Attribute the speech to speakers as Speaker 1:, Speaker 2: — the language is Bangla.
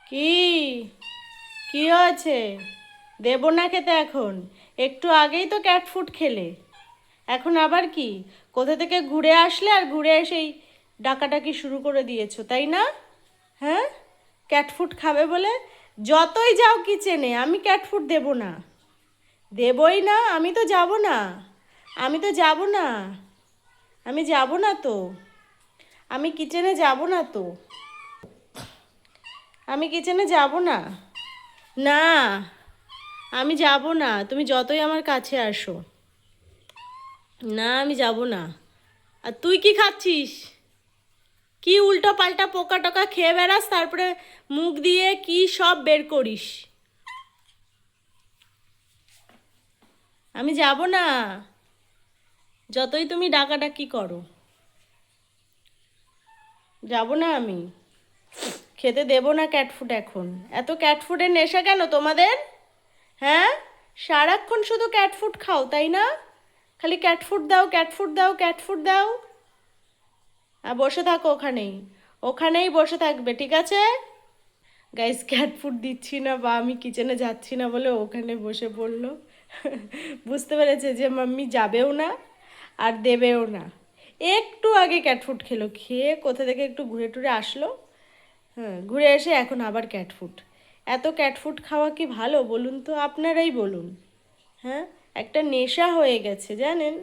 Speaker 1: কি কি হয়েছে? দেবো না খেতে এখন? একটু আগেই তো ক্যাট ফুড খেলে, এখন আবার কি? কোথা থেকে ঘুরে আসলে আর ঘুরে এসেই ডাকাডাকি শুরু করে দিয়েছো, তাই না? হ্যাঁ, ক্যাট ফুড খাবে বলে যতই যাও কিচেনে, আমি ক্যাট ফুড দেবো না। দেবই না, আমি তো যাব না। আমি তো যাব না। আমি যাব না তো। আমি কিচেনে যাব না তো। আমি কিচেনে যাব না। না, আমি যাব না, তুমি যতই আমার কাছে আসো। না, আমি যাব না। আর তুই কি খাচ্ছিস? কি উল্টো পাল্টা পোকা টোকা খেয়ে বেড়াস, তারপরে মুখ দিয়ে কি সব বের করিস? আমি যাব না, যতই তুমি ডাকাডাকি করো। যাব না আমি। খেতে দেবো না ক্যাট ফুড এখন। এত ক্যাট ফুডের নেশা কেন তোমাদের? হ্যাঁ, সারাক্ষণ শুধু ক্যাট ফুড খাও, তাই না? খালি ক্যাট ফুড দাও, ক্যাট ফুড দাও, ক্যাট ফুড দাও। আর বসে থাকো ওখানেই। ওখানেই বসে থাকবে, ঠিক আছে? গাইস, ক্যাট ফুড দিচ্ছি না বা আমি কিচেনে যাচ্ছি না বলে ওখানে বসে পড়লো। বুঝতে পেরেছে যে মাম্মি যাবেও না আর দেবেও না। একটু আগে ক্যাট ফুড খেলো, খেয়ে কোথা থেকে একটু ঘুরে টুরে আসলো। হ্যাঁ, ঘুরে এসে এখন আবার ক্যাট ফুড। এত ক্যাট ফুড খাওয়া কি ভালো বলুন তো? আপনারাই বলুন। হ্যাঁ, একটা নেশা হয়ে গেছে জানেন।